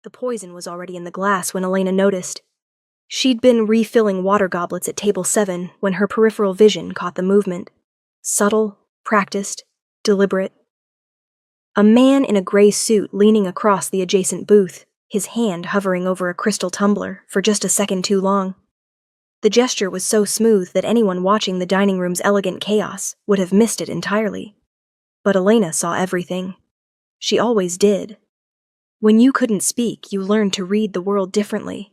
The poison was already in the glass when Elena noticed. She'd been refilling water goblets at table 7 when her peripheral vision caught the movement. Subtle, practiced, deliberate. A man in a gray suit leaning across the adjacent booth, his hand hovering over a crystal tumbler for just a second too long. The gesture was so smooth that anyone watching the dining room's elegant chaos would have missed it entirely. But Elena saw everything. She always did. When you couldn't speak, you learned to read the world differently.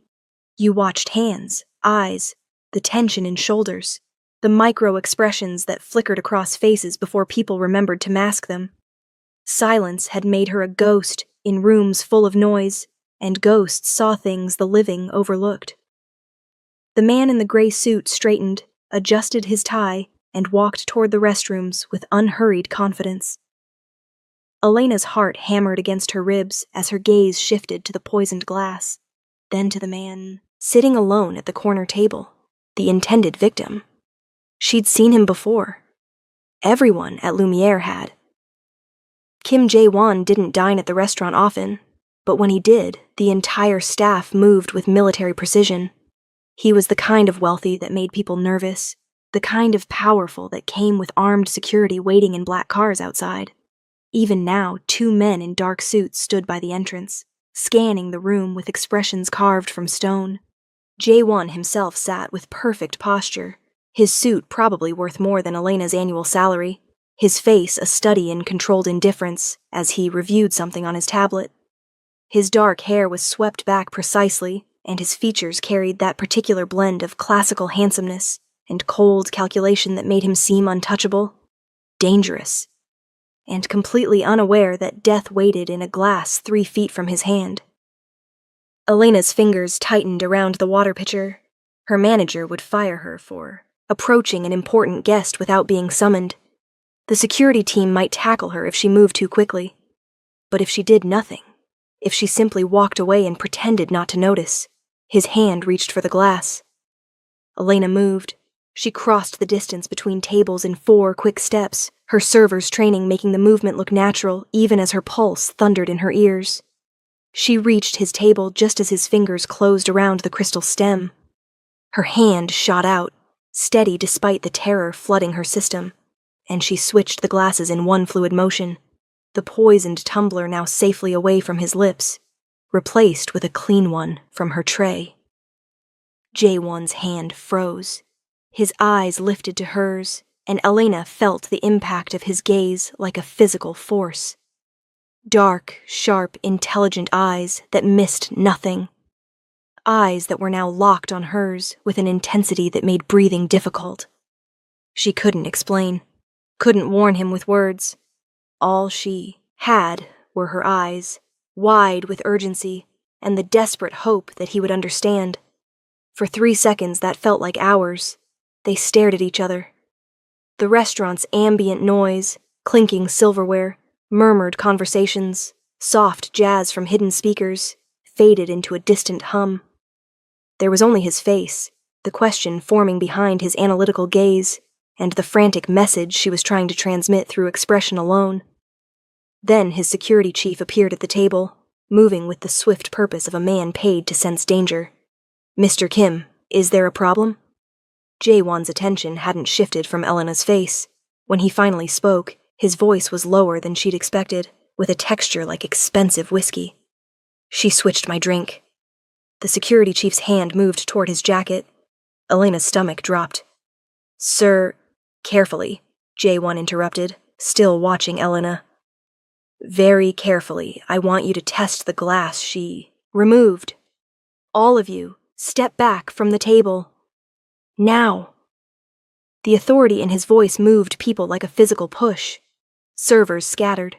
You watched hands, eyes, the tension in shoulders, the micro-expressions that flickered across faces before people remembered to mask them. Silence had made her a ghost in rooms full of noise, and ghosts saw things the living overlooked. The man in the gray suit straightened, adjusted his tie, and walked toward the restrooms with unhurried confidence. Elena's heart hammered against her ribs as her gaze shifted to the poisoned glass, then to the man sitting alone at the corner table, the intended victim. She'd seen him before. Everyone at Lumiere had. Kim Jae-won didn't dine at the restaurant often, but when he did, the entire staff moved with military precision. He was the kind of wealthy that made people nervous, the kind of powerful that came with armed security waiting in black cars outside. Even now, 2 men in dark suits stood by the entrance, scanning the room with expressions carved from stone. Jae-won himself sat with perfect posture, his suit probably worth more than Elena's annual salary, his face a study in controlled indifference as he reviewed something on his tablet. His dark hair was swept back precisely, and his features carried that particular blend of classical handsomeness and cold calculation that made him seem untouchable, dangerous, and completely unaware that death waited in a glass 3 feet from his hand. Elena's fingers tightened around the water pitcher. Her manager would fire her for approaching an important guest without being summoned. The security team might tackle her if she moved too quickly. But if she did nothing, if she simply walked away and pretended not to notice, his hand reached for the glass. Elena moved. She crossed the distance between tables in 4 quick steps, her server's training making the movement look natural even as her pulse thundered in her ears. She reached his table just as his fingers closed around the crystal stem. Her hand shot out, steady despite the terror flooding her system, and she switched the glasses in one fluid motion, the poisoned tumbler now safely away from his lips, replaced with a clean one from her tray. Jae-won's hand froze. His eyes lifted to hers, and Elena felt the impact of his gaze like a physical force. Dark, sharp, intelligent eyes that missed nothing. Eyes that were now locked on hers with an intensity that made breathing difficult. She couldn't explain, couldn't warn him with words. All she had were her eyes, wide with urgency, and the desperate hope that he would understand. For 3 seconds that felt like hours. They stared at each other. The restaurant's ambient noise, clinking silverware, murmured conversations, soft jazz from hidden speakers, faded into a distant hum. There was only his face, the question forming behind his analytical gaze, and the frantic message she was trying to transmit through expression alone. Then his security chief appeared at the table, moving with the swift purpose of a man paid to sense danger. "Mr. Kim, is there a problem?" Jae-won's attention hadn't shifted from Elena's face. When he finally spoke, his voice was lower than she'd expected, with a texture like expensive whiskey. "She switched my drink." The security chief's hand moved toward his jacket. Elena's stomach dropped. "Sir..." "Carefully," Jae-won interrupted, still watching Elena. "Very carefully, I want you to test the glass she removed. All of you, step back from the table. Now." The authority in his voice moved people like a physical push. Servers scattered.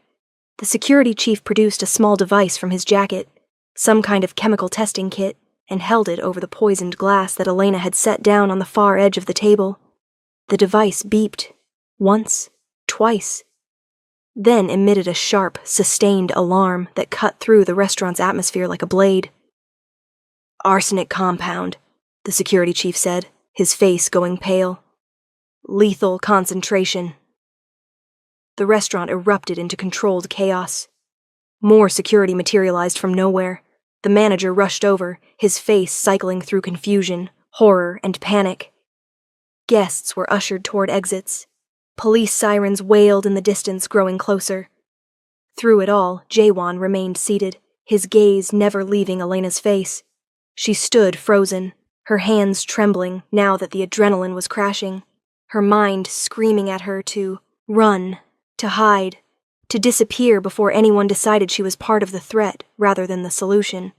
The security chief produced a small device from his jacket, some kind of chemical testing kit, and held it over the poisoned glass that Elena had set down on the far edge of the table. The device beeped, once, twice, then emitted a sharp, sustained alarm that cut through the restaurant's atmosphere like a blade. "Arsenic compound," the security chief said, his face going pale. "Lethal concentration." The restaurant erupted into controlled chaos. More security materialized from nowhere. The manager rushed over, his face cycling through confusion, horror, and panic. Guests were ushered toward exits. Police sirens wailed in the distance, growing closer. Through it all, Jaewon remained seated, his gaze never leaving Elena's face. She stood frozen, her hands trembling now that the adrenaline was crashing, her mind screaming at her to run, to hide, to disappear before anyone decided she was part of the threat rather than the solution.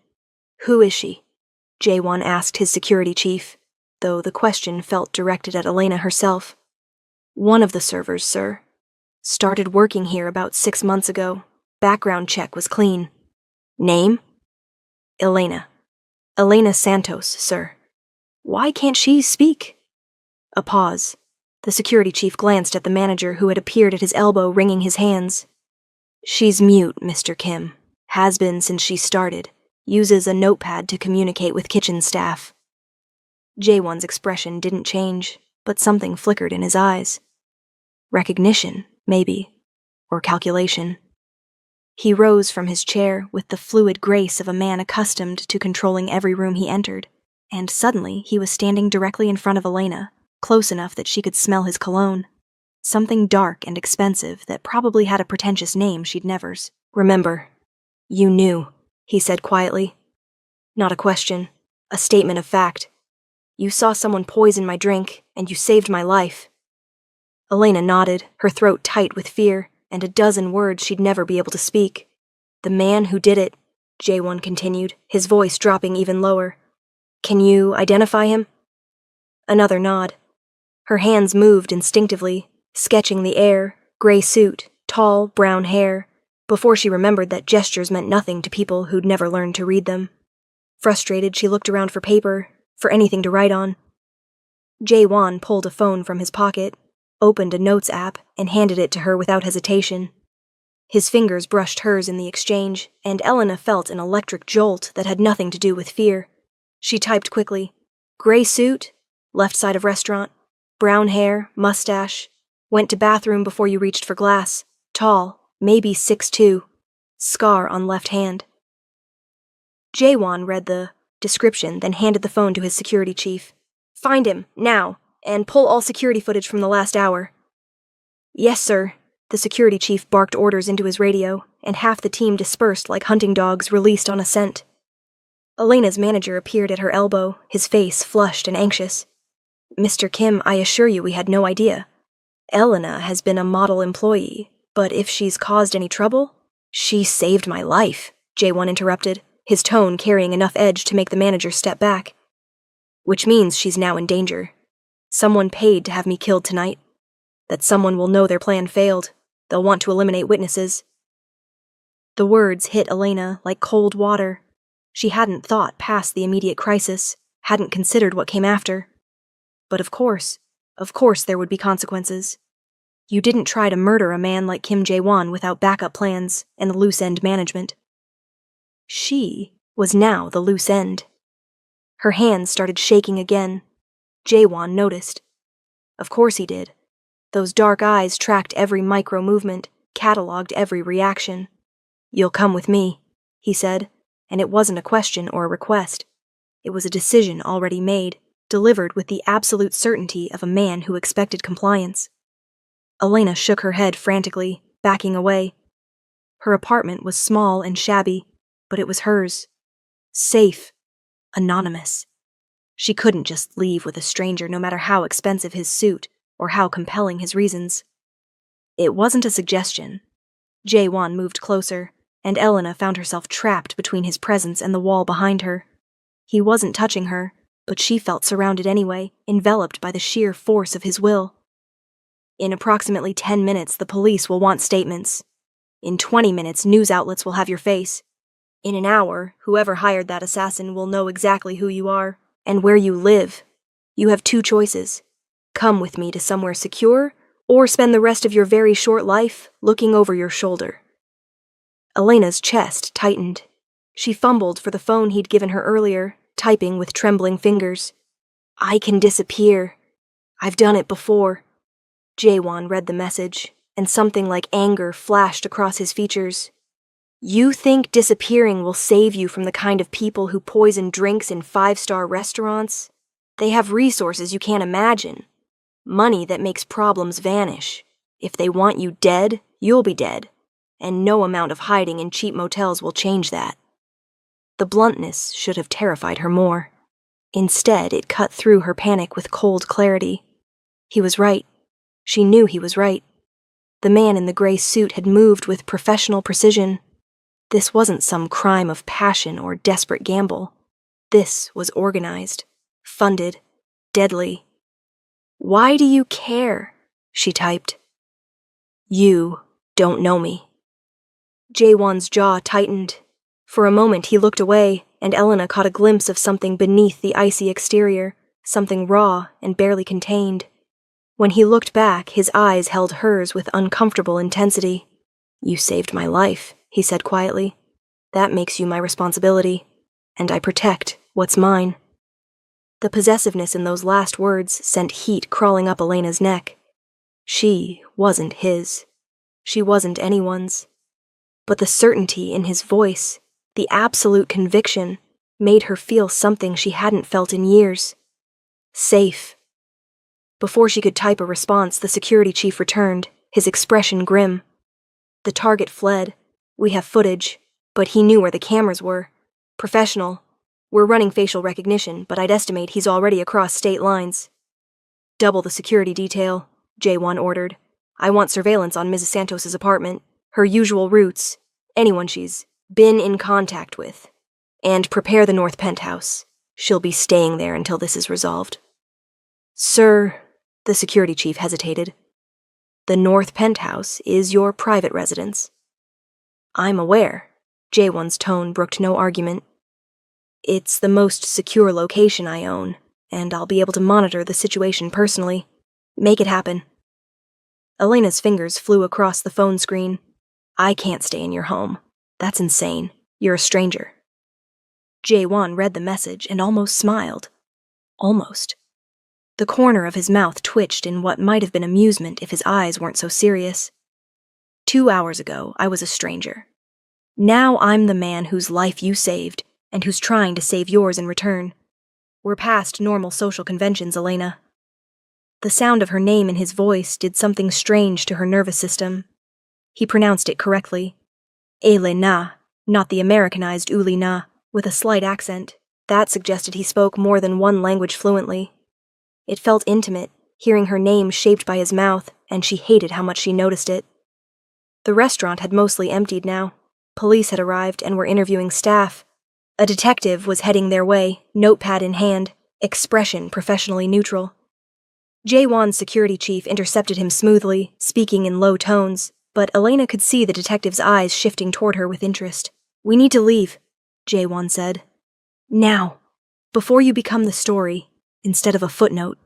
"Who is she?" Jaewon asked his security chief, though the question felt directed at Elena herself. "One of the servers, sir. Started working here about 6 months ago. Background check was clean." "Name?" "Elena. Elena Santos, sir." "Why can't she speak?" A pause. The security chief glanced at the manager who had appeared at his elbow, wringing his hands. "She's mute, Mr. Kim. Has been since she started. Uses a notepad to communicate with kitchen staff." Jaewon's expression didn't change, but something flickered in his eyes. Recognition, maybe, or calculation. He rose from his chair with the fluid grace of a man accustomed to controlling every room he entered, and suddenly he was standing directly in front of Elena, close enough that she could smell his cologne. Something dark and expensive that probably had a pretentious name she'd never. "Remember, you knew," he said quietly. "Not a question, a statement of fact. You saw someone poison my drink, and you saved my life." Elena nodded, her throat tight with fear, and a dozen words she'd never be able to speak. "The man who did it," Jaewon continued, his voice dropping even lower. "Can you identify him?" Another nod. Her hands moved instinctively, sketching the air, gray suit, tall, brown hair, before she remembered that gestures meant nothing to people who'd never learned to read them. Frustrated, she looked around for paper, for anything to write on. Jaewon pulled a phone from his pocket, opened a notes app, and handed it to her without hesitation. His fingers brushed hers in the exchange, and Elena felt an electric jolt that had nothing to do with fear. She typed quickly, "Gray suit, left side of restaurant, brown hair, mustache, went to bathroom before you reached for glass, tall, maybe 6'2", scar on left hand." Jaewon read the description, then handed the phone to his security chief. "Find him, now, and pull all security footage from the last hour." "Yes, sir." The security chief barked orders into his radio, and half the team dispersed like hunting dogs released on a scent. Elena's manager appeared at her elbow, his face flushed and anxious. "Mr. Kim, I assure you we had no idea. Elena has been a model employee, but if she's caused any trouble—" "She saved my life," Jaewon interrupted, his tone carrying enough edge to make the manager step back. "Which means she's now in danger. Someone paid to have me killed tonight. That someone will know their plan failed. They'll want to eliminate witnesses." The words hit Elena like cold water. She hadn't thought past the immediate crisis, hadn't considered what came after. But of course there would be consequences. You didn't try to murder a man like Kim Jae-won without backup plans and loose-end management. She was now the loose end. Her hands started shaking again. Jaewon noticed. Of course he did. Those dark eyes tracked every micro-movement, catalogued every reaction. "You'll come with me," he said, and it wasn't a question or a request. It was a decision already made, delivered with the absolute certainty of a man who expected compliance. Elena shook her head frantically, backing away. Her apartment was small and shabby, but it was hers. Safe. Anonymous. She couldn't just leave with a stranger no matter how expensive his suit or how compelling his reasons. It wasn't a suggestion. Jae-won moved closer, and Elena found herself trapped between his presence and the wall behind her. He wasn't touching her, but she felt surrounded anyway, enveloped by the sheer force of his will. "In approximately 10 minutes, the police will want statements. In 20 minutes, news outlets will have your face. In an hour, whoever hired that assassin will know exactly who you are and where you live. You have 2 choices. Come with me to somewhere secure, or spend the rest of your very short life looking over your shoulder." Elena's chest tightened. She fumbled for the phone he'd given her earlier, typing with trembling fingers. "I can disappear. I've done it before." Jae-won read the message, and something like anger flashed across his features. You think disappearing will save you from the kind of people who poison drinks in five-star restaurants? They have resources you can't imagine. Money that makes problems vanish. If they want you dead, you'll be dead. And no amount of hiding in cheap motels will change that. The bluntness should have terrified her more. Instead, it cut through her panic with cold clarity. He was right. She knew he was right. The man in the gray suit had moved with professional precision. This wasn't some crime of passion or desperate gamble. This was organized, funded, deadly. "Why do you care?" she typed. "You don't know me." Jaewon's jaw tightened. For a moment he looked away, and Elena caught a glimpse of something beneath the icy exterior, something raw and barely contained. When he looked back, his eyes held hers with uncomfortable intensity. "You saved my life," he said quietly. "That makes you my responsibility, and I protect what's mine." The possessiveness in those last words sent heat crawling up Elena's neck. She wasn't his. She wasn't anyone's. But the certainty in his voice, the absolute conviction, made her feel something she hadn't felt in years. Safe. Before she could type a response, the security chief returned, his expression grim. "The target fled. We have footage, but he knew where the cameras were. Professional. We're running facial recognition, but I'd estimate he's already across state lines." "Double the security detail," Jaewon ordered. "I want surveillance on Mrs. Santos's apartment, her usual routes, anyone she's been in contact with. And prepare the North Penthouse. She'll be staying there until this is resolved." "Sir," the security chief hesitated. "The North Penthouse is your private residence." "I'm aware." Jaewon's tone brooked no argument. "It's the most secure location I own, and I'll be able to monitor the situation personally. Make it happen." Elena's fingers flew across the phone screen. "I can't stay in your home. That's insane. You're a stranger." Jaewon read the message and almost smiled. Almost. The corner of his mouth twitched in what might have been amusement if his eyes weren't so serious. 2 hours ago, I was a stranger. Now I'm the man whose life you saved, and who's trying to save yours in return. We're past normal social conventions, Elena." The sound of her name in his voice did something strange to her nervous system. He pronounced it correctly. Elena, not the Americanized Ulina, with a slight accent. That suggested he spoke more than one language fluently. It felt intimate, hearing her name shaped by his mouth, and she hated how much she noticed it. The restaurant had mostly emptied now. Police had arrived and were interviewing staff. A detective was heading their way, notepad in hand, expression professionally neutral. Jaewon's security chief intercepted him smoothly, speaking in low tones, but Elena could see the detective's eyes shifting toward her with interest. "We need to leave," Jaewon said. "Now, before you become the story, instead of a footnote."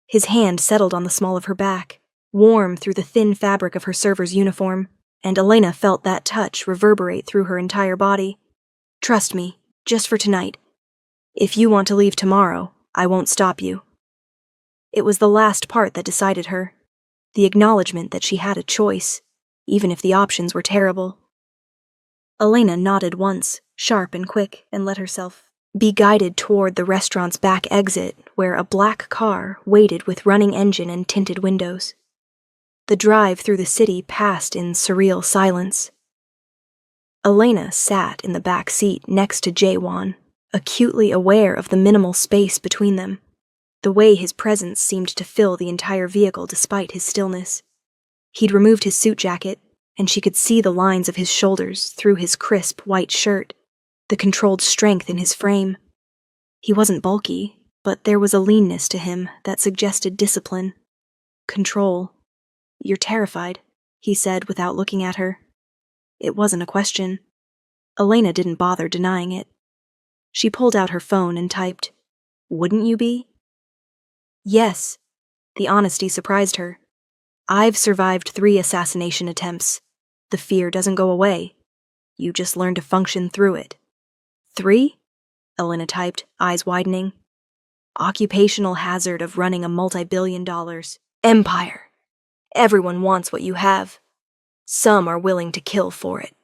His hand settled on the small of her back, warm through the thin fabric of her server's uniform, and Elena felt that touch reverberate through her entire body. "Trust me, just for tonight. If you want to leave tomorrow, I won't stop you." It was the last part that decided her, the acknowledgement that she had a choice, even if the options were terrible. Elena nodded once, sharp and quick, and let herself be guided toward the restaurant's back exit, where a black car waited with running engine and tinted windows. The drive through the city passed in surreal silence. Elena sat in the back seat next to Jaewon, acutely aware of the minimal space between them, the way his presence seemed to fill the entire vehicle despite his stillness. He'd removed his suit jacket, and she could see the lines of his shoulders through his crisp white shirt, the controlled strength in his frame. He wasn't bulky, but there was a leanness to him that suggested discipline. Control. "You're terrified," he said without looking at her. It wasn't a question. Elena didn't bother denying it. She pulled out her phone and typed, "Wouldn't you be?" "Yes." The honesty surprised her. "I've survived 3 assassination attempts. The fear doesn't go away. You just learn to function through it." 3? Elena typed, eyes widening. "Occupational hazard of running a multi-billion-dollar empire. Everyone wants what you have. Some are willing to kill for it."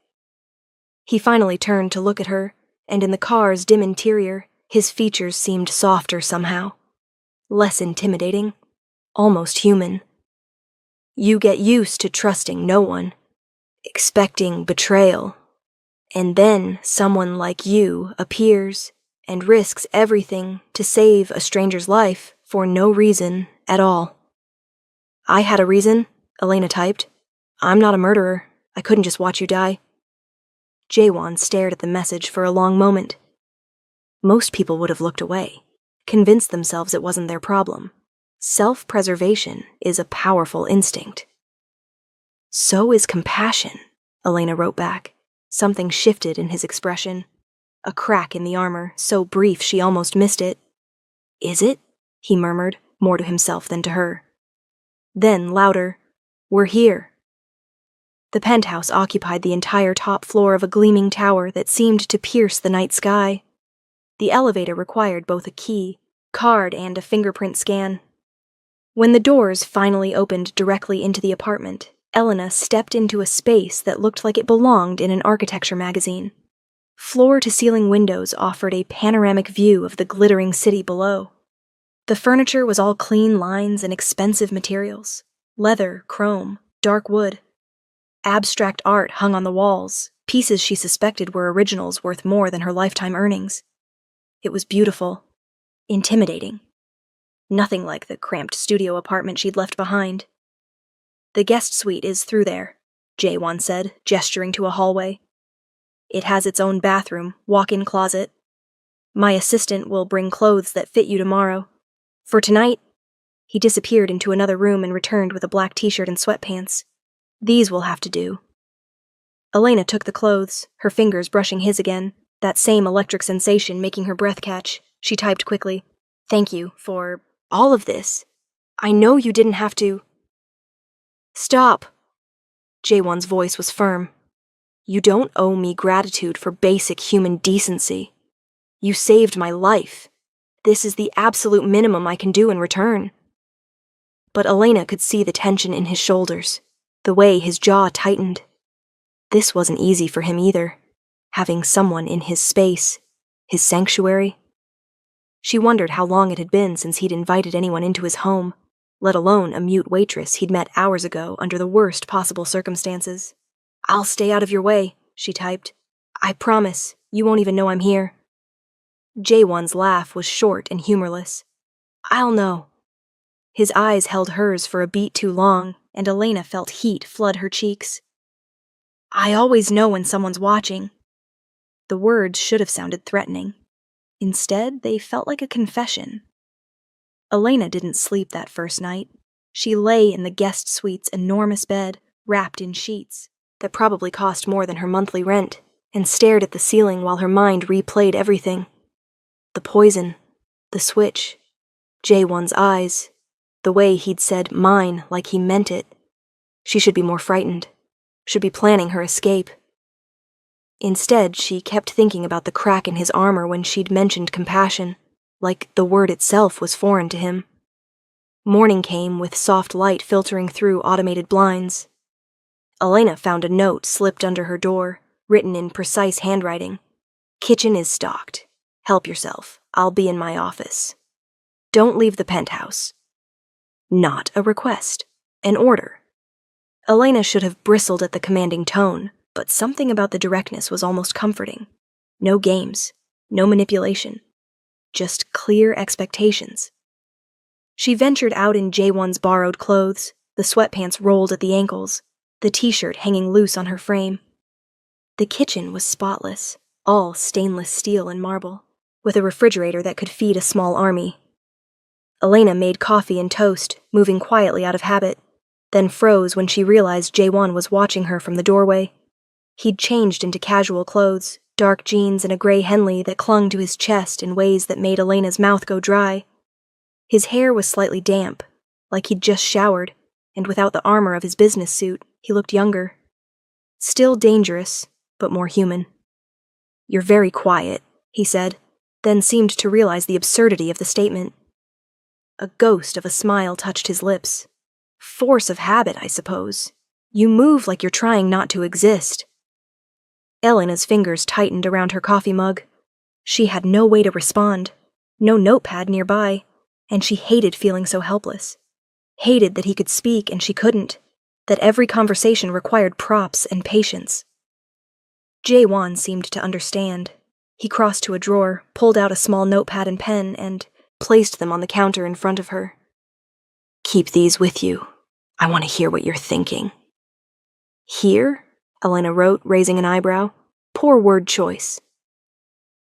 He finally turned to look at her, and in the car's dim interior, his features seemed softer somehow. Less intimidating, almost human. You get used to trusting no one, expecting betrayal, and then someone like you appears and risks everything to save a stranger's life for no reason at all. I had a reason, Elena typed. I'm not a murderer. I couldn't just watch you die. Jaewon stared at the message for a long moment. Most people would have looked away, convinced themselves it wasn't their problem. Self-preservation is a powerful instinct. So is compassion, Elena wrote back. Something shifted in his expression. A crack in the armor, so brief she almost missed it. Is it? He murmured, more to himself than to her. Then, louder, we're here. The penthouse occupied the entire top floor of a gleaming tower that seemed to pierce the night sky. The elevator required both a key, card, and a fingerprint scan. When the doors finally opened directly into the apartment, Elena stepped into a space that looked like it belonged in an architecture magazine. Floor-to-ceiling windows offered a panoramic view of the glittering city below. The furniture was all clean lines and expensive materials. Leather, chrome, dark wood. Abstract art hung on the walls, pieces she suspected were originals worth more than her lifetime earnings. It was beautiful, intimidating. Nothing like the cramped studio apartment she'd left behind. The guest suite is through there, Jaewon said, gesturing to a hallway. It has its own bathroom, walk-in closet. My assistant will bring clothes that fit you tomorrow. For tonight, he disappeared into another room and returned with a black t-shirt and sweatpants. These will have to do. Elena took the clothes, her fingers brushing his again, that same electric sensation making her breath catch. She typed quickly, "Thank you for all of this. I know you didn't have to." "Stop." Jaewon's voice was firm. "You don't owe me gratitude for basic human decency. You saved my life. This is the absolute minimum I can do in return." But Elena could see the tension in his shoulders, the way his jaw tightened. This wasn't easy for him either, having someone in his space, his sanctuary. She wondered how long it had been since he'd invited anyone into his home, let alone a mute waitress he'd met hours ago under the worst possible circumstances. "I'll stay out of your way," she typed. "I promise, you won't even know I'm here." Jaewon's laugh was short and humorless. "I'll know." His eyes held hers for a beat too long, and Elena felt heat flood her cheeks. "I always know when someone's watching." The words should have sounded threatening. Instead, they felt like a confession. Elena didn't sleep that first night. She lay in the guest suite's enormous bed, wrapped in sheets that probably cost more than her monthly rent, and stared at the ceiling while her mind replayed everything. The poison, the switch, Jaewon's eyes, the way he'd said mine like he meant it. She should be more frightened, should be planning her escape. Instead, she kept thinking about the crack in his armor when she'd mentioned compassion, like the word itself was foreign to him. Morning came with soft light filtering through automated blinds. Elena found a note slipped under her door, written in precise handwriting. "Kitchen is stocked. Help yourself. I'll be in my office. Don't leave the penthouse." Not a request. An order. Elena should have bristled at the commanding tone, but something about the directness was almost comforting. No games. No manipulation. Just clear expectations. She ventured out in Jaewon's borrowed clothes, the sweatpants rolled at the ankles, the t-shirt hanging loose on her frame. The kitchen was spotless, all stainless steel and marble, with a refrigerator that could feed a small army. Elena made coffee and toast, moving quietly out of habit, then froze when she realized Jaewon was watching her from the doorway. He'd changed into casual clothes, dark jeans and a gray Henley that clung to his chest in ways that made Elena's mouth go dry. His hair was slightly damp, like he'd just showered, and without the armor of his business suit, he looked younger. Still dangerous, but more human. "You're very quiet," he said, then seemed to realize the absurdity of the statement. A ghost of a smile touched his lips. "Force of habit, I suppose. You move like you're trying not to exist." Elena's fingers tightened around her coffee mug. She had no way to respond, no notepad nearby, and she hated feeling so helpless. Hated that he could speak and she couldn't, that every conversation required props and patience. Jae-won seemed to understand. He crossed to a drawer, pulled out a small notepad and pen, and placed them on the counter in front of her. "Keep these with you. I want to hear what you're thinking." "Here?" Elena wrote, raising an eyebrow. Poor word choice.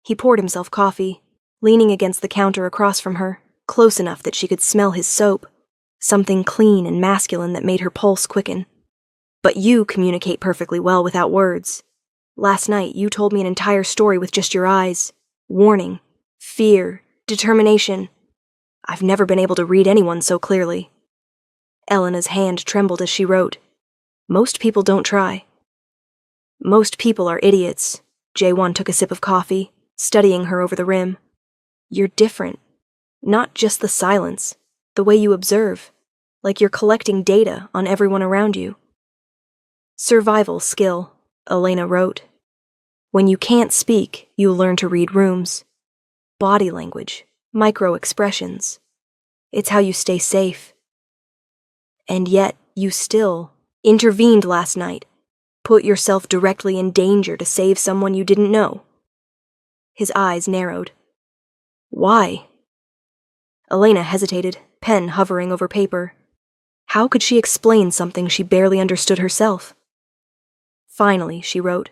He poured himself coffee, leaning against the counter across from her, close enough that she could smell his soap, something clean and masculine that made her pulse quicken. "But you communicate perfectly well without words. Last night you told me an entire story with just your eyes. Warning, fear, determination. I've never been able to read anyone so clearly." Elena's hand trembled as she wrote, "Most people don't try." "Most people are idiots." Jae-won took a sip of coffee, studying her over the rim. "You're different. Not just the silence, the way you observe, like you're collecting data on everyone around you." "Survival skill," Elena wrote. "When you can't speak, you learn to read rooms. Body language, micro-expressions. It's how you stay safe. And yet, you still intervened last night. Put yourself directly in danger to save someone you didn't know." His eyes narrowed. "Why?" Elena hesitated, pen hovering over paper. How could she explain something she barely understood herself? Finally, she wrote,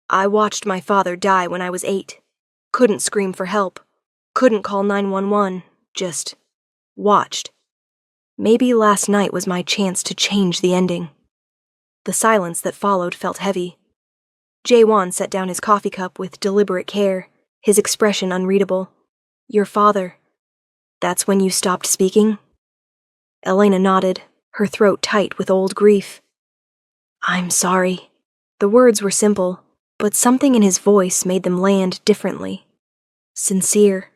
"I watched my father die when I was 8. Couldn't scream for help. Couldn't call 911. Just watched. Maybe last night was my chance to change the ending." The silence that followed felt heavy. Jae-won set down his coffee cup with deliberate care, his expression unreadable. "Your father. That's when you stopped speaking?" Elena nodded, her throat tight with old grief. "I'm sorry." The words were simple, but something in his voice made them land differently. Sincere.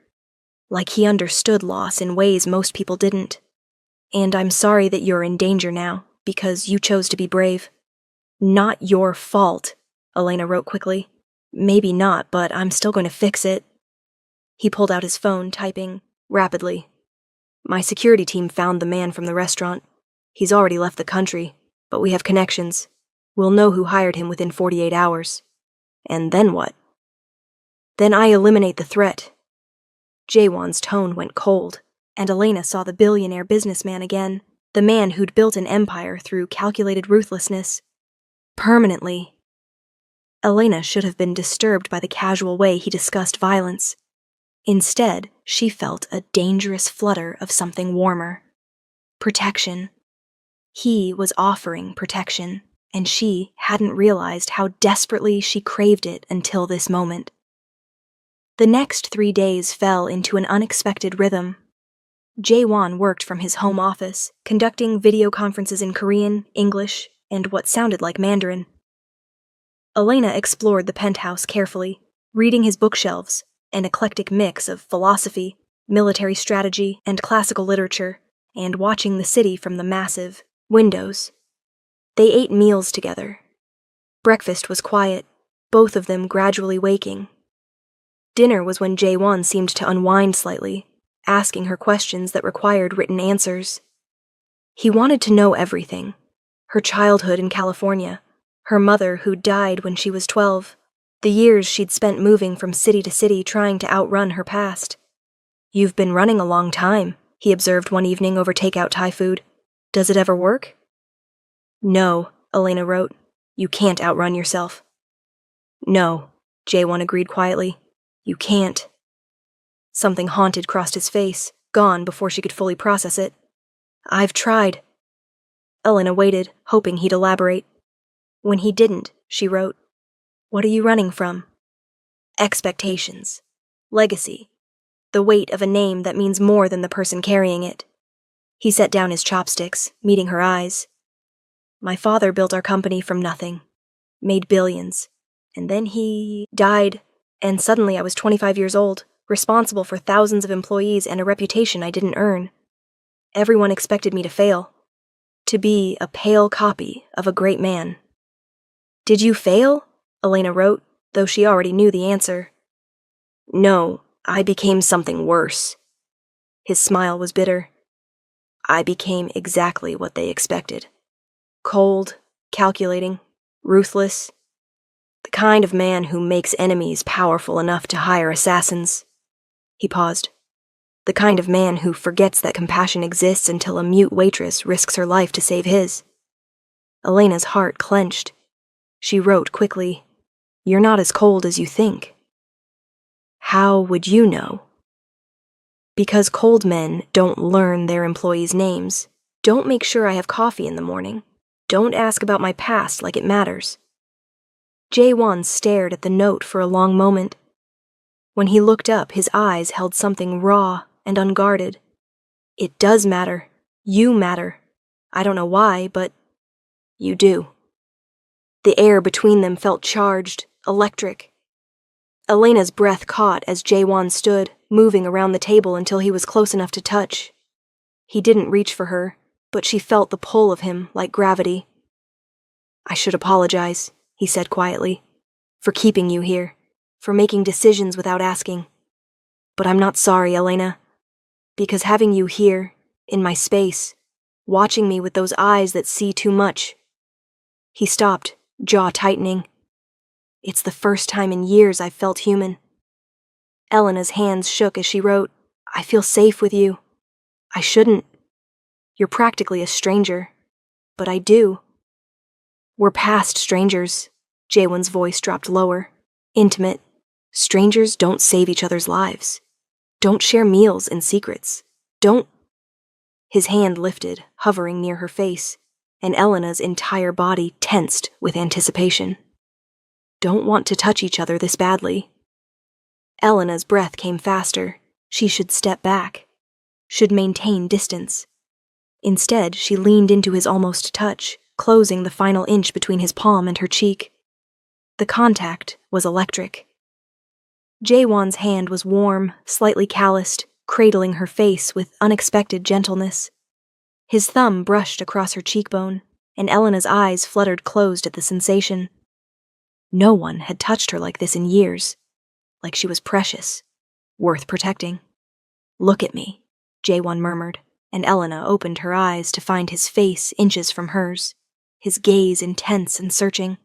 Like he understood loss in ways most people didn't. "And I'm sorry that you're in danger now, because you chose to be brave." "Not your fault," Elena wrote quickly. "Maybe not, but I'm still going to fix it." He pulled out his phone, typing rapidly. "My security team found the man from the restaurant. He's already left the country, but we have connections. We'll know who hired him within 48 hours. And then what?" "Then I eliminate the threat." Jae-won's tone went cold, and Elena saw the billionaire businessman again, the man who'd built an empire through calculated ruthlessness. Permanently. Elena should have been disturbed by the casual way he discussed violence. Instead, she felt a dangerous flutter of something warmer. Protection. He was offering protection, and she hadn't realized how desperately she craved it until this moment. The next 3 days fell into an unexpected rhythm. Jae-won worked from his home office, conducting video conferences in Korean, English, and what sounded like Mandarin. Elena explored the penthouse carefully, reading his bookshelves, an eclectic mix of philosophy, military strategy, and classical literature, and watching the city from the massive windows. They ate meals together. Breakfast was quiet, both of them gradually waking. Dinner was when Jae-won seemed to unwind slightly, asking her questions that required written answers. He wanted to know everything. Her childhood in California, her mother who died when she was 12, the years she'd spent moving from city to city trying to outrun her past. "You've been running a long time," he observed one evening over takeout Thai food. "Does it ever work?" "No," Elena wrote. "You can't outrun yourself." "No," Jae-won agreed quietly. "You can't." Something haunted crossed his face, gone before she could fully process it. "I've tried." Elena waited, hoping he'd elaborate. When he didn't, she wrote, "What are you running from?" "Expectations. Legacy. The weight of a name that means more than the person carrying it." He set down his chopsticks, meeting her eyes. "My father built our company from nothing. Made billions. And then he died, and suddenly I was 25 years old, responsible for thousands of employees and a reputation I didn't earn. Everyone expected me to fail. To be a pale copy of a great man." "Did you fail?" Elena wrote, though she already knew the answer. No, I became something worse. His smile was bitter. I became exactly what they expected. Cold, calculating, ruthless. The kind of man who makes enemies powerful enough to hire assassins. He paused. The kind of man who forgets that compassion exists until a mute waitress risks her life to save his. Elena's heart clenched. She wrote quickly, You're not as cold as you think. How would you know? Because cold men don't learn their employees' names. Don't make sure I have coffee in the morning. Don't ask about my past like it matters. Jae-won stared at the note for a long moment. When he looked up, his eyes held something raw and unguarded. It does matter. You matter. I don't know why, but you do. The air between them felt charged, electric. Elena's breath caught as Jae-won stood, moving around the table until he was close enough to touch. He didn't reach for her, but she felt the pull of him like gravity. I should apologize, he said quietly, for keeping you here, for making decisions without asking. But I'm not sorry, Elena, because having you here, in my space, watching me with those eyes that see too much. He stopped, jaw tightening. It's the first time in years I've felt human. Elena's hands shook as she wrote, I feel safe with you. I shouldn't. You're practically a stranger. But I do. We're past strangers. Jaewon's voice dropped lower. Intimate. Strangers don't save each other's lives. Don't share meals and secrets. Don't. His hand lifted, hovering near her face, and Elena's entire body tensed with anticipation. Don't want to touch each other this badly. Elena's breath came faster. She should step back. Should maintain distance. Instead, she leaned into his almost touch, closing the final inch between his palm and her cheek. The contact was electric. Jae-won's hand was warm, slightly calloused, cradling her face with unexpected gentleness. His thumb brushed across her cheekbone, and Elena's eyes fluttered closed at the sensation. No one had touched her like this in years, like she was precious, worth protecting. Look at me, Jae-won murmured, and Elena opened her eyes to find his face inches from hers, his gaze intense and searching.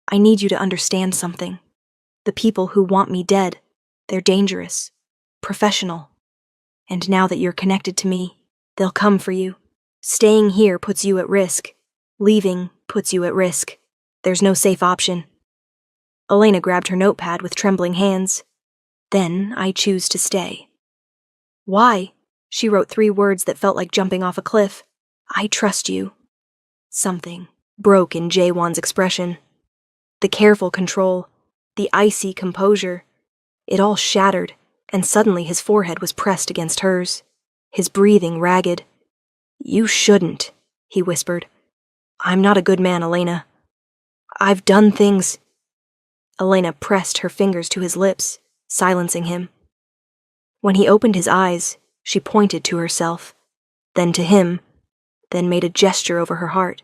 I need you to understand something. The people who want me dead, they're dangerous, professional. And now that you're connected to me, they'll come for you. Staying here puts you at risk. Leaving puts you at risk. There's no safe option. Elena grabbed her notepad with trembling hands. Then I choose to stay. Why? She wrote 3 words that felt like jumping off a cliff. I trust you. Something broke in Jae-won's expression. The careful control, the icy composure. It all shattered, and suddenly his forehead was pressed against hers, his breathing ragged. You shouldn't, he whispered. I'm not a good man, Elena. I've done things. Elena pressed her fingers to his lips, silencing him. When he opened his eyes, she pointed to herself, then to him, then made a gesture over her heart.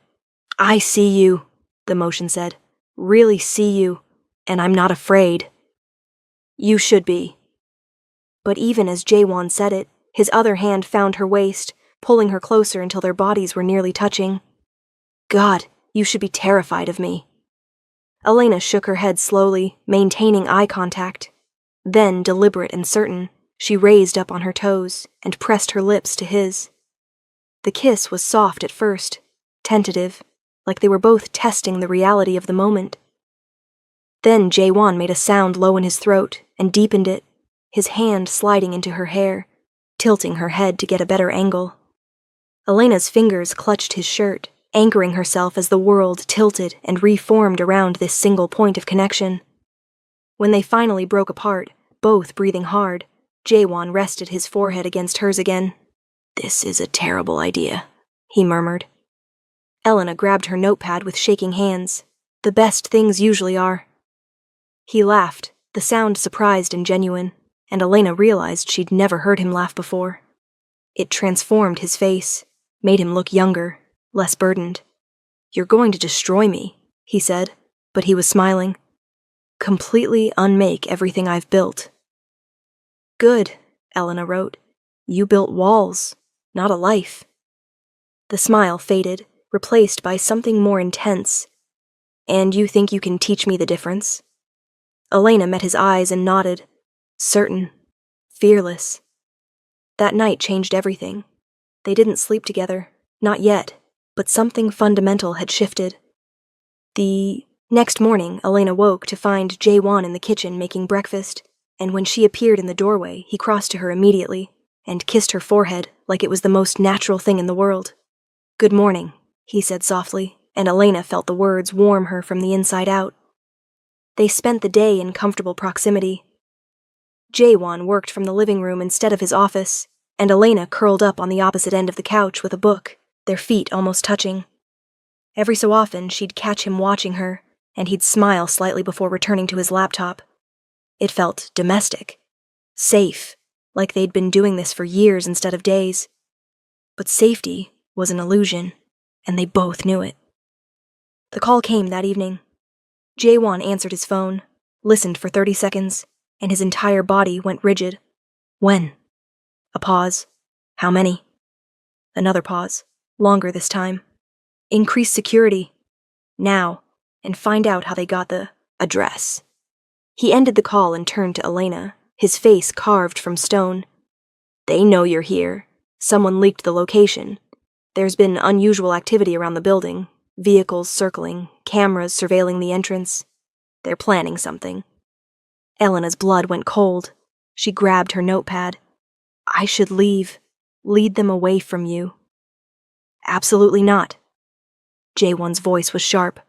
I see you, the motion said. Really see you, and I'm not afraid. You should be. But even as Jae-won said it, his other hand found her waist, pulling her closer until their bodies were nearly touching. God, you should be terrified of me. Elena shook her head slowly, maintaining eye contact. Then, deliberate and certain, she raised up on her toes and pressed her lips to his. The kiss was soft at first, tentative, like they were both testing the reality of the moment. Then Jae-won made a sound low in his throat and deepened it, his hand sliding into her hair, tilting her head to get a better angle. Elena's fingers clutched his shirt, anchoring herself as the world tilted and reformed around this single point of connection. When they finally broke apart, both breathing hard, Jae-won rested his forehead against hers again. This is a terrible idea, he murmured. Elena grabbed her notepad with shaking hands. The best things usually are. He laughed, the sound surprised and genuine, and Elena realized she'd never heard him laugh before. It transformed his face, made him look younger, less burdened. You're going to destroy me, he said, but he was smiling. Completely unmake everything I've built. Good, Elena wrote. You built walls, not a life. The smile faded, replaced by something more intense. And you think you can teach me the difference? Elena met his eyes and nodded. Certain. Fearless. That night changed everything. They didn't sleep together. Not yet. But something fundamental had shifted. The next morning, Elena woke to find Jae-won in the kitchen making breakfast, and when she appeared in the doorway, he crossed to her immediately and kissed her forehead like it was the most natural thing in the world. Good morning, he said softly, and Elena felt the words warm her from the inside out. They spent the day in comfortable proximity. Jae-won worked from the living room instead of his office, and Elena curled up on the opposite end of the couch with a book, their feet almost touching. Every so often, she'd catch him watching her, and he'd smile slightly before returning to his laptop. It felt domestic, safe, like they'd been doing this for years instead of days. But safety was an illusion, and they both knew it. The call came that evening. Jae-won answered his phone, listened for 30 seconds, and his entire body went rigid. When? A pause. How many? Another pause, longer this time. Increase security. Now, and find out how they got the address. He ended the call and turned to Elena, his face carved from stone. They know you're here. Someone leaked the location. There's been unusual activity around the building. Vehicles circling, cameras surveilling the entrance. They're planning something. Elena's blood went cold. She grabbed her notepad. I should leave. Lead them away from you. Absolutely not. Jae-won's voice was sharp.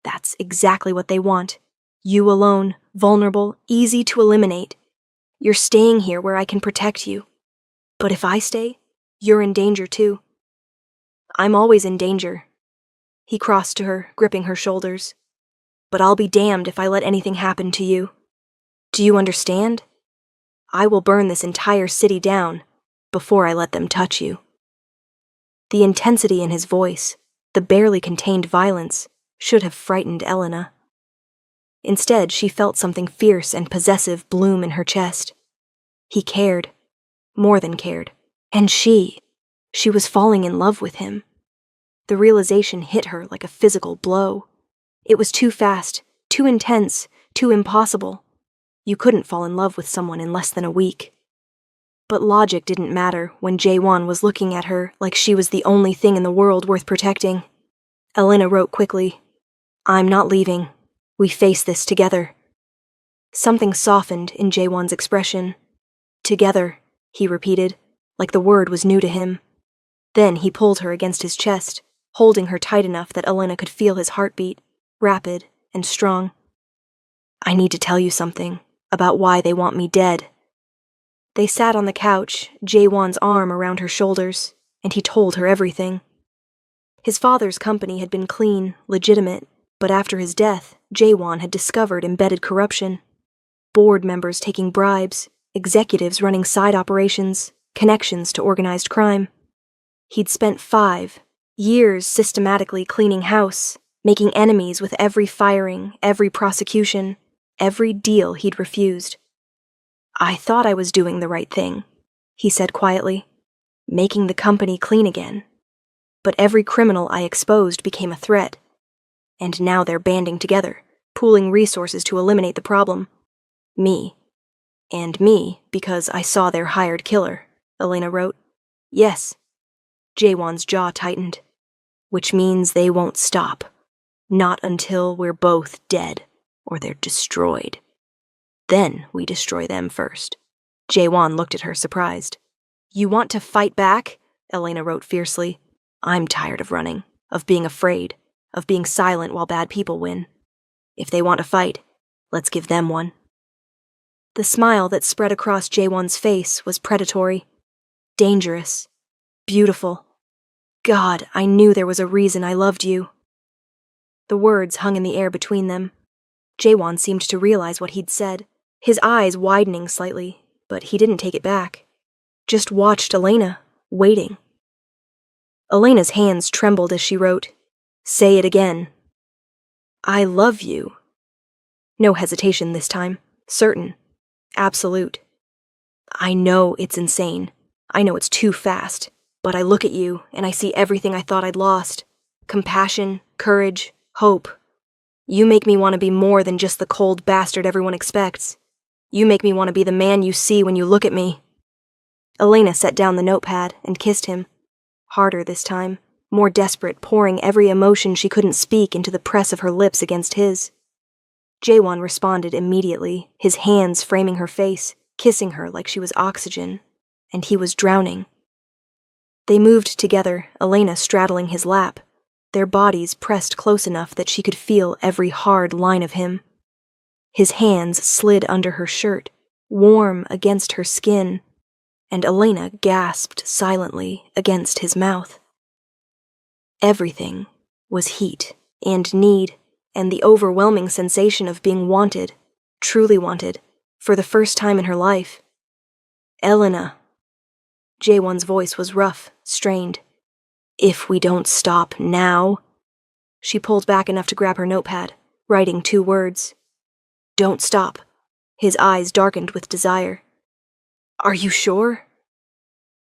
That's exactly what they want. You alone, vulnerable, easy to eliminate. You're staying here where I can protect you. But if I stay, you're in danger too. I'm always in danger. He crossed to her, gripping her shoulders. But I'll be damned if I let anything happen to you. Do you understand? I will burn this entire city down before I let them touch you. The intensity in his voice, the barely contained violence, should have frightened Elena. Instead, she felt something fierce and possessive bloom in her chest. He cared, more than cared, and she was falling in love with him. The realization hit her like a physical blow. It was too fast, too intense, too impossible. You couldn't fall in love with someone in less than a week. But logic didn't matter when Jae-won was looking at her like she was the only thing in the world worth protecting. Elena wrote quickly, I'm not leaving. We face this together. Something softened in Jae-won's expression. Together, he repeated, like the word was new to him. Then he pulled her against his chest, holding her tight enough that Elena could feel his heartbeat, rapid and strong. I need to tell you something about why they want me dead. They sat on the couch, Jae-won's arm around her shoulders, and he told her everything. His father's company had been clean, legitimate, but after his death, Jae-won had discovered embedded corruption. Board members taking bribes, executives running side operations, connections to organized crime. He'd spent 5 years systematically cleaning house, making enemies with every firing, every prosecution, every deal he'd refused. I thought I was doing the right thing, he said quietly, making the company clean again. But every criminal I exposed became a threat. And now they're banding together, pooling resources to eliminate the problem. Me. And me, because I saw their hired killer, Elena wrote. Yes. Jae-won's jaw tightened. Which means they won't stop. Not until we're both dead, or they're destroyed. Then we destroy them first. Jae-won looked at her, surprised. You want to fight back? Elena wrote fiercely. I'm tired of running, of being afraid, of being silent while bad people win. If they want to fight, let's give them one. The smile that spread across Jae-won's face was predatory, dangerous, beautiful. God, I knew there was a reason I loved you. The words hung in the air between them. Jae-won seemed to realize what he'd said, his eyes widening slightly, but he didn't take it back. Just watched Elena, waiting. Elena's hands trembled as she wrote, Say it again. I love you. No hesitation this time. Certain. Absolute. I know it's insane. I know it's too fast. But I look at you, and I see everything I thought I'd lost. Compassion, courage, hope. You make me want to be more than just the cold bastard everyone expects. You make me want to be the man you see when you look at me. Elena set down the notepad and kissed him. Harder this time, more desperate, pouring every emotion she couldn't speak into the press of her lips against his. Jaewon responded immediately, his hands framing her face, kissing her like she was oxygen, and he was drowning. They moved together, Elena straddling his lap, their bodies pressed close enough that she could feel every hard line of him. His hands slid under her shirt, warm against her skin, and Elena gasped silently against his mouth. Everything was heat and need, and the overwhelming sensation of being wanted, truly wanted, for the first time in her life. Elena. Jaewon's voice was rough, strained. If we don't stop now. She pulled back enough to grab her notepad, writing 2 words. Don't stop. His eyes darkened with desire. Are you sure?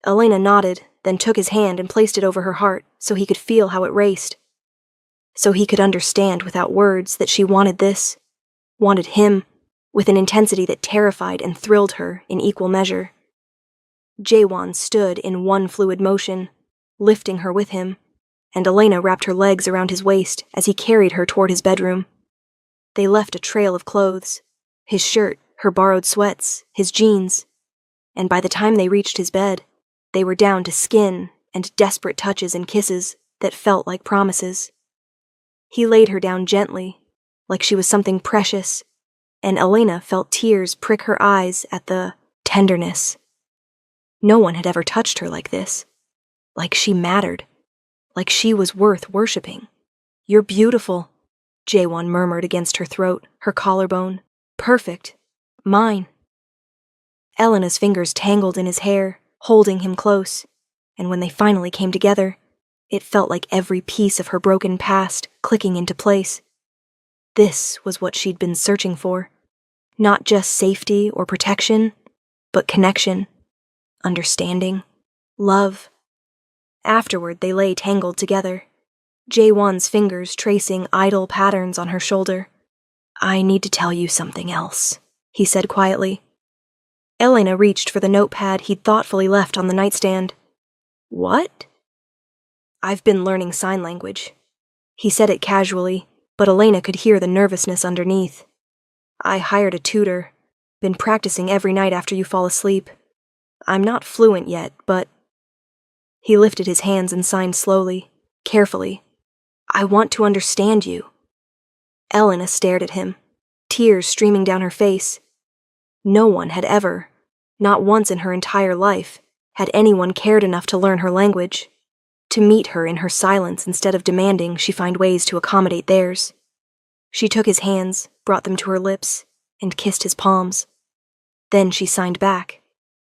Elena nodded, then took his hand and placed it over her heart so he could feel how it raced. So he could understand without words that she wanted this, wanted him, with an intensity that terrified and thrilled her in equal measure. Jaewon stood in one fluid motion, lifting her with him, and Elena wrapped her legs around his waist as he carried her toward his bedroom. They left a trail of clothes, his shirt, her borrowed sweats, his jeans, and by the time they reached his bed, they were down to skin and desperate touches and kisses that felt like promises. He laid her down gently, like she was something precious, and Elena felt tears prick her eyes at the tenderness. No one had ever touched her like this. Like she mattered. Like she was worth worshipping. You're beautiful, Jaewon murmured against her throat, her collarbone. Perfect. Mine. Elena's fingers tangled in his hair, holding him close, and when they finally came together, it felt like every piece of her broken past clicking into place. This was what she'd been searching for. Not just safety or protection, but connection, understanding, love. Afterward, they lay tangled together, Jaewon's fingers tracing idle patterns on her shoulder. I need to tell you something else, he said quietly. Elena reached for the notepad he'd thoughtfully left on the nightstand. What? I've been learning sign language. He said it casually, but Elena could hear the nervousness underneath. I hired a tutor. Been practicing every night after you fall asleep. I'm not fluent yet, but... He lifted his hands and signed slowly, carefully. I want to understand you. Elena stared at him, tears streaming down her face. No one had ever, not once in her entire life, had anyone cared enough to learn her language, to meet her in her silence instead of demanding she find ways to accommodate theirs. She took his hands, brought them to her lips, and kissed his palms. Then she signed back,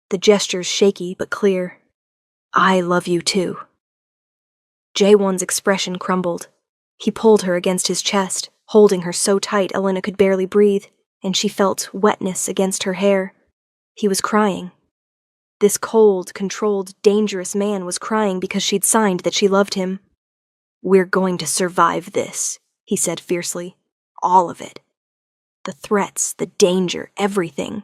the gestures shaky but clear. I love you too. Jaewon's expression crumbled. He pulled her against his chest, holding her so tight Elena could barely breathe, and she felt wetness against her hair. He was crying. This cold, controlled, dangerous man was crying because she'd signed that she loved him. We're going to survive this, he said fiercely. All of it. The threats, the danger, everything.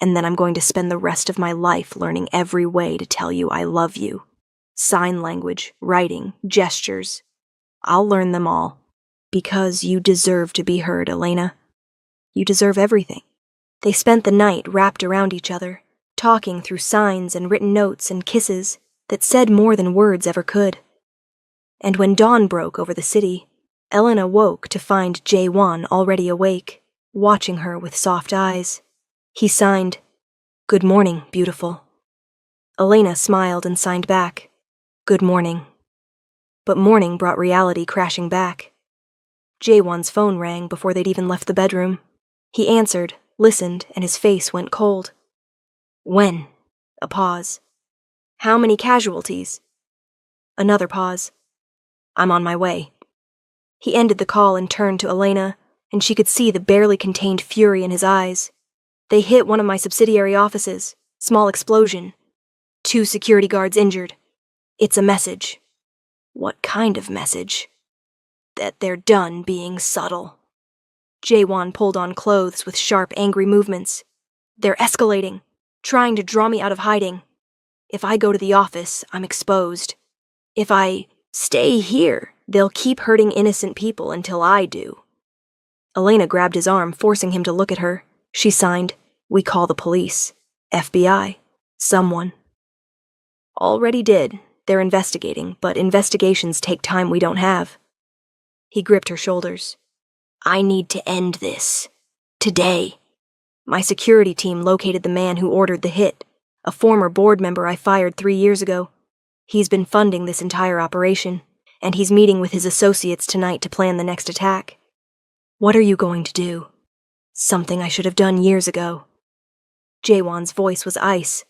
And then I'm going to spend the rest of my life learning every way to tell you I love you. Sign language, writing, gestures. I'll learn them all. Because you deserve to be heard, Elena. You deserve everything. They spent the night wrapped around each other, talking through signs and written notes and kisses that said more than words ever could. And when dawn broke over the city, Elena woke to find Jaewon already awake, watching her with soft eyes. He signed, Good morning, beautiful. Elena smiled and signed back, Good morning. But morning brought reality crashing back. Jaewon's phone rang before they'd even left the bedroom. He answered, listened, and his face went cold. When? A pause. How many casualties? Another pause. I'm on my way. He ended the call and turned to Elena, and she could see the barely contained fury in his eyes. They hit one of my subsidiary offices. Small explosion. 2 security guards injured. It's a message. What kind of message? That they're done being subtle. Jaewon pulled on clothes with sharp, angry movements. They're escalating, trying to draw me out of hiding. If I go to the office, I'm exposed. If I stay here, they'll keep hurting innocent people until I do. Elena grabbed his arm, forcing him to look at her. She signed, "We call the police. FBI. Someone." Already did. They're investigating, but investigations take time we don't have. He gripped her shoulders. I need to end this. Today. My security team located the man who ordered the hit, a former board member I fired 3 years ago. He's been funding this entire operation, and he's meeting with his associates tonight to plan the next attack. What are you going to do? Something I should have done years ago. Jaewon's voice was ice.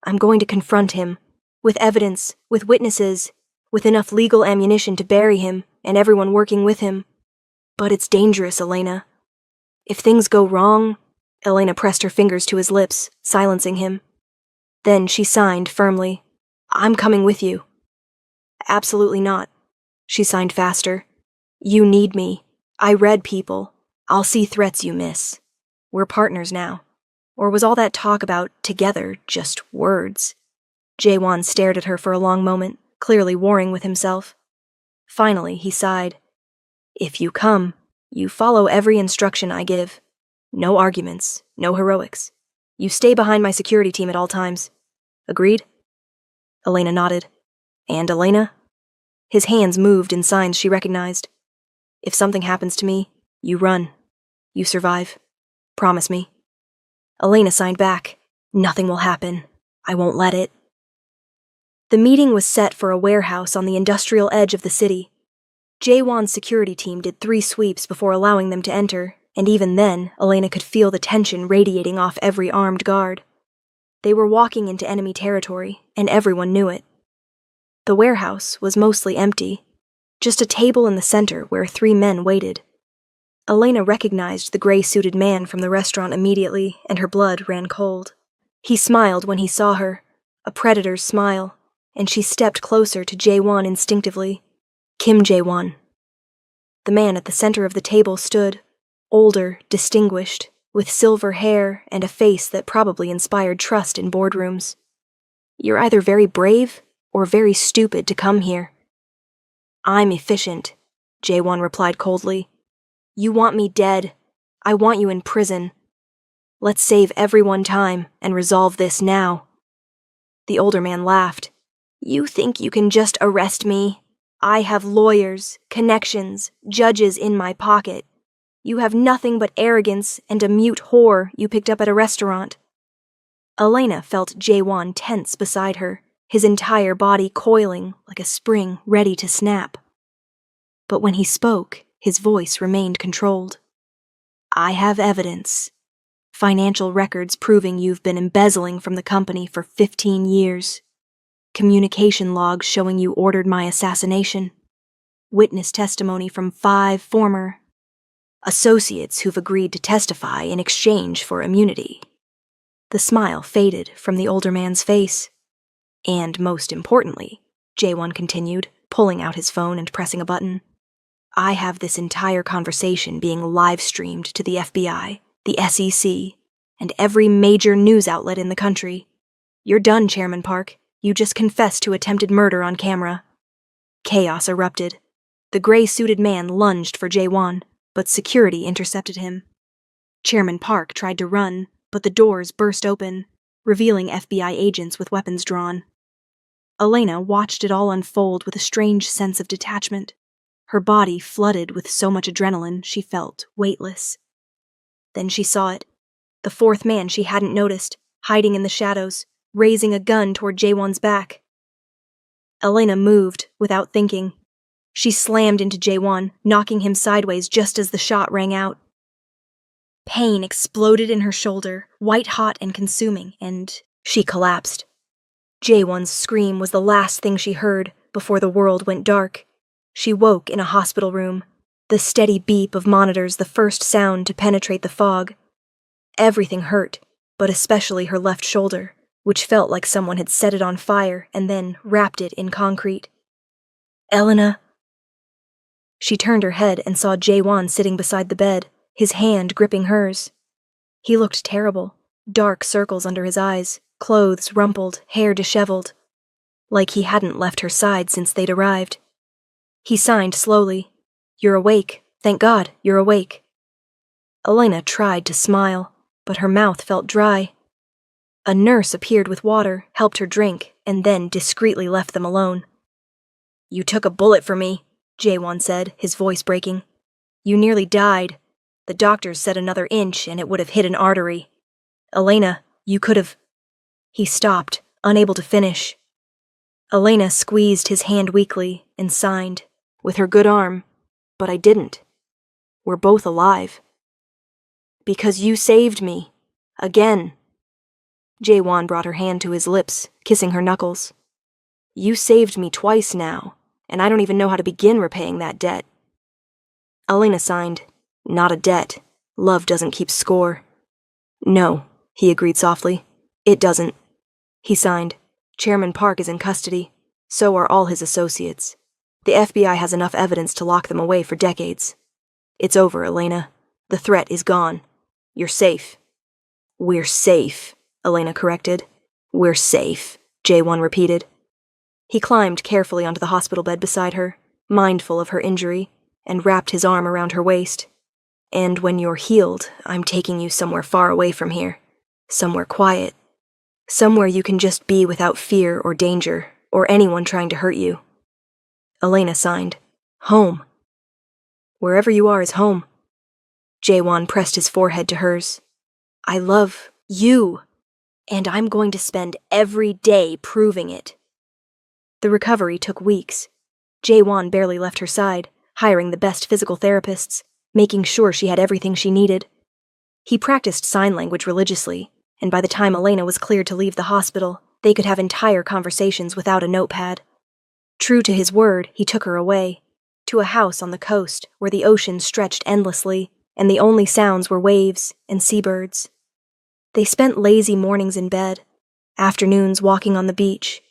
I'm going to confront him, with evidence, with witnesses, with enough legal ammunition to bury him and everyone working with him. But it's dangerous, Elena. If things go wrong... Elena pressed her fingers to his lips, silencing him. Then she signed firmly, I'm coming with you. Absolutely not. She signed faster. You need me. I read people. I'll see threats you miss. We're partners now. Or was all that talk about together just words? Jaewon stared at her for a long moment, clearly warring with himself. Finally, he sighed. If you come, you follow every instruction I give. No arguments, no heroics. You stay behind my security team at all times. Agreed? Elena nodded. And Elena? His hands moved in signs she recognized. If something happens to me, you run. You survive. Promise me. Elena signed back. Nothing will happen. I won't let it. The meeting was set for a warehouse on the industrial edge of the city. Jaewon's security team did 3 sweeps before allowing them to enter, and even then, Elena could feel the tension radiating off every armed guard. They were walking into enemy territory, and everyone knew it. The warehouse was mostly empty, just a table in the center where 3 men waited. Elena recognized the gray-suited man from the restaurant immediately, and her blood ran cold. He smiled when he saw her, a predator's smile, and she stepped closer to Jaewon instinctively. Kim Jaewon. The man at the center of the table stood, older, distinguished, with silver hair and a face that probably inspired trust in boardrooms. You're either very brave or very stupid to come here. I'm efficient, Jaewon replied coldly. You want me dead. I want you in prison. Let's save everyone time and resolve this now. The older man laughed. You think you can just arrest me? I have lawyers, connections, judges in my pocket. You have nothing but arrogance and a mute whore you picked up at a restaurant. Elena felt Jaewon tense beside her, his entire body coiling like a spring ready to snap. But when he spoke, his voice remained controlled. I have evidence. Financial records proving you've been embezzling from the company for 15 years. Communication logs showing you ordered my assassination. Witness testimony from 5 former associates who've agreed to testify in exchange for immunity. The smile faded from the older man's face. And most importantly, Jaewon continued, pulling out his phone and pressing a button, I have this entire conversation being live-streamed to the FBI, the SEC, and every major news outlet in the country. You're done, Chairman Park. You just confessed to attempted murder on camera. Chaos erupted. The gray-suited man lunged for Jaewon, but security intercepted him. Chairman Park tried to run, but the doors burst open, revealing FBI agents with weapons drawn. Elena watched it all unfold with a strange sense of detachment. Her body flooded with so much adrenaline she felt weightless. Then she saw it. The 4th man she hadn't noticed, hiding in the shadows, raising a gun toward Jaewon's back. Elena moved, without thinking. She slammed into Jaewon, knocking him sideways just as the shot rang out. Pain exploded in her shoulder, white-hot and consuming, and she collapsed. Jaewon's scream was the last thing she heard before the world went dark. She woke in a hospital room, The steady beep of monitors, the first sound to penetrate the fog. Everything hurt, but especially her left shoulder, which felt like someone had set it on fire and then wrapped it in concrete. Elena. She turned her head and saw Jaewon sitting beside the bed, his hand gripping hers. He looked terrible, dark circles under his eyes, clothes rumpled, hair disheveled, like he hadn't left her side since they'd arrived. He signed slowly. You're awake. Thank God, you're awake. Elena tried to smile, but her mouth felt dry. A nurse appeared with water, helped her drink, and then discreetly left them alone. You took a bullet for me, Jaewon said, his voice breaking. You nearly died. The doctors said another inch and it would have hit an artery. Elena, you could have... He stopped, unable to finish. Elena squeezed his hand weakly and signed, with her good arm, but I didn't. We're both alive. Because you saved me. Again. Jaewon brought her hand to his lips, kissing her knuckles. You saved me twice now, and I don't even know how to begin repaying that debt. Elena signed, not a debt. Love doesn't keep score. No, he agreed softly. It doesn't. He signed, Chairman Park is in custody. So are all his associates. The FBI has enough evidence to lock them away for decades. It's over, Elena. The threat is gone. You're safe. We're safe, Elena corrected. We're safe, Jaewon repeated. He climbed carefully onto the hospital bed beside her, mindful of her injury, and wrapped his arm around her waist. And when you're healed, I'm taking you somewhere far away from here. Somewhere quiet. Somewhere you can just be without fear or danger, or anyone trying to hurt you. Elena signed, Home. Wherever you are is home. Jaewon pressed his forehead to hers. I love you, and I'm going to spend every day proving it. The recovery took weeks. Jaewon barely left her side, hiring the best physical therapists, making sure she had everything she needed. He practiced sign language religiously, and by the time Elena was cleared to leave the hospital, they could have entire conversations without a notepad. True to his word, he took her away, to a house on the coast where the ocean stretched endlessly, and the only sounds were waves and seabirds. They spent lazy mornings in bed, afternoons walking on the beach,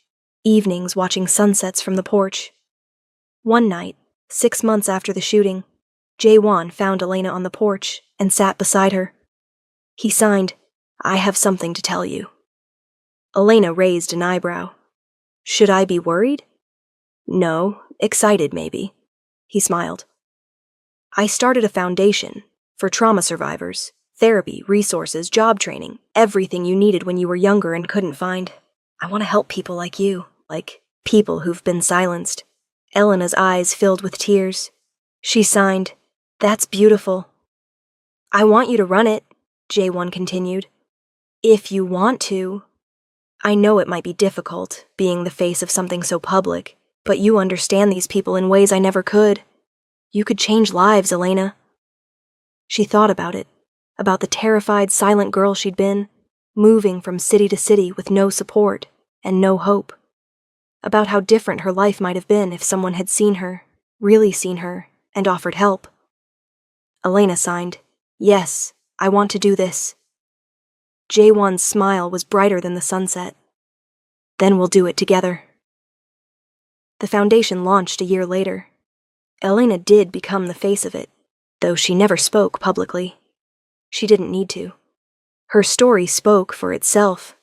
evenings watching sunsets from the porch. One night, 6 months after the shooting, Jaewon found Elena on the porch and sat beside her. He signed, I have something to tell you. Elena raised an eyebrow. Should I be worried? No, excited maybe. He smiled. I started a foundation for trauma survivors, therapy, resources, job training, everything you needed when you were younger and couldn't find. I want to help people like you, like people who've been silenced. Elena's eyes filled with tears. She signed, That's beautiful. I want you to run it, Jaewon continued. If you want to. I know it might be difficult, being the face of something so public, but you understand these people in ways I never could. You could change lives, Elena. She thought about it, about the terrified, silent girl she'd been, moving from city to city with no support and no hope. About how different her life might have been if someone had seen her, really seen her, and offered help. Elena signed, Yes, I want to do this. Jaewon's smile was brighter than the sunset. Then we'll do it together. The foundation launched a year later. Elena did become the face of it, though she never spoke publicly. She didn't need to. Her story spoke for itself.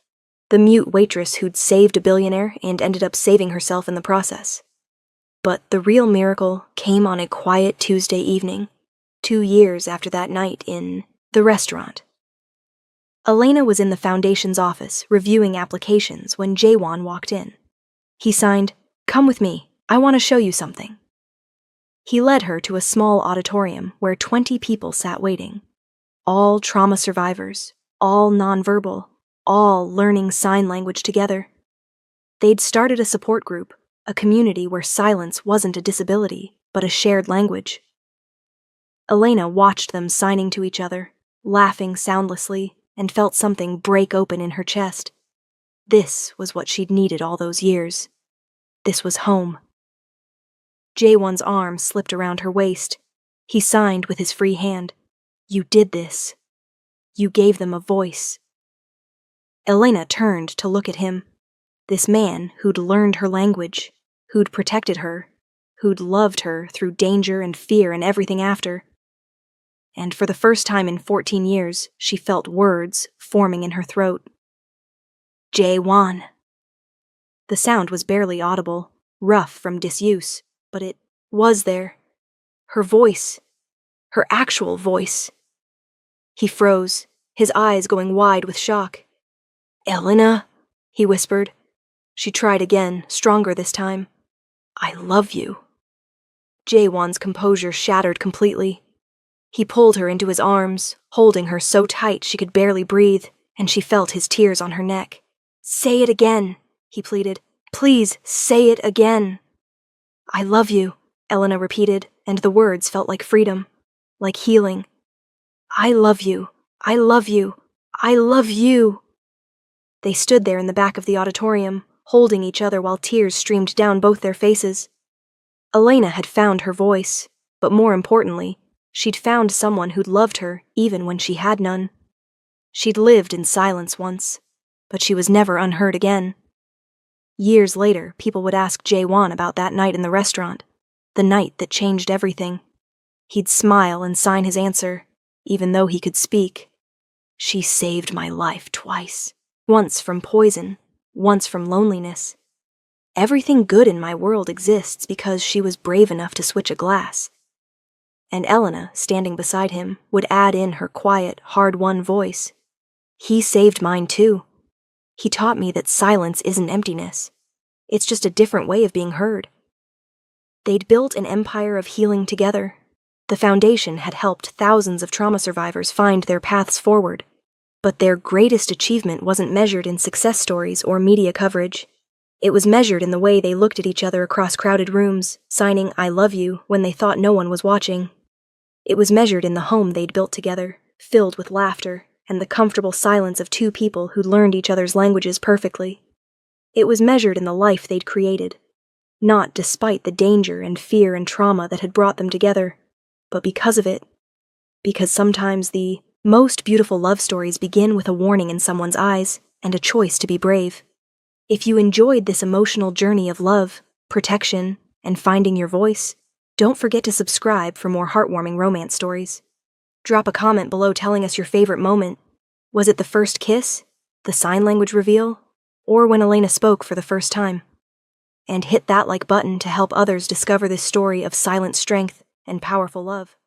The mute waitress who'd saved a billionaire and ended up saving herself in the process. But the real miracle came on a quiet Tuesday evening, 2 years after that night in the restaurant. Elena was in the foundation's office reviewing applications when Jaewon walked in. He signed, Come with me, I want to show you something. He led her to a small auditorium where 20 people sat waiting. All trauma survivors, all nonverbal, all learning sign language together. They'd started a support group, a community where silence wasn't a disability, but a shared language. Elena watched them signing to each other, laughing soundlessly, and felt something break open in her chest. This was what she'd needed all those years. This was home. Jaewon's arm slipped around her waist. He signed with his free hand. You did this. You gave them a voice. Elena turned to look at him. This man who'd learned her language, who'd protected her, who'd loved her through danger and fear and everything after. And for the first time in 14 years, she felt words forming in her throat. J1. The sound was barely audible, rough from disuse, but it was there. Her voice. Her actual voice. He froze, his eyes going wide with shock. Elena, he whispered. She tried again, stronger this time. I love you. Jaewon's composure shattered completely. He pulled her into his arms, holding her so tight she could barely breathe, and she felt his tears on her neck. Say it again, he pleaded. Please, say it again. I love you, Elena repeated, and the words felt like freedom, like healing. I love you. I love you. I love you. They stood there in the back of the auditorium, holding each other while tears streamed down both their faces. Elena had found her voice, but more importantly, she'd found someone who'd loved her even when she had none. She'd lived in silence once, but she was never unheard again. Years later, people would ask Jaewon about that night in the restaurant, the night that changed everything. He'd smile and sign his answer, even though he could speak. She saved my life twice, once from poison, once from loneliness. Everything good in my world exists because she was brave enough to switch a glass. And Elena, standing beside him, would add in her quiet, hard-won voice. He saved mine too. He taught me that silence isn't emptiness. It's just a different way of being heard. They'd built an empire of healing together. The foundation had helped thousands of trauma survivors find their paths forward. But their greatest achievement wasn't measured in success stories or media coverage. It was measured in the way they looked at each other across crowded rooms, signing I love you when they thought no one was watching. It was measured in the home they'd built together, filled with laughter, and the comfortable silence of two people who'd learned each other's languages perfectly. It was measured in the life they'd created, not despite the danger and fear and trauma that had brought them together, but because of it. Because sometimes the most beautiful love stories begin with a warning in someone's eyes and a choice to be brave. If you enjoyed this emotional journey of love, protection, and finding your voice, don't forget to subscribe for more heartwarming romance stories. Drop a comment below telling us your favorite moment. Was it the first kiss, the sign language reveal, or when Elena spoke for the first time? And hit that like button to help others discover this story of silent strength and powerful love.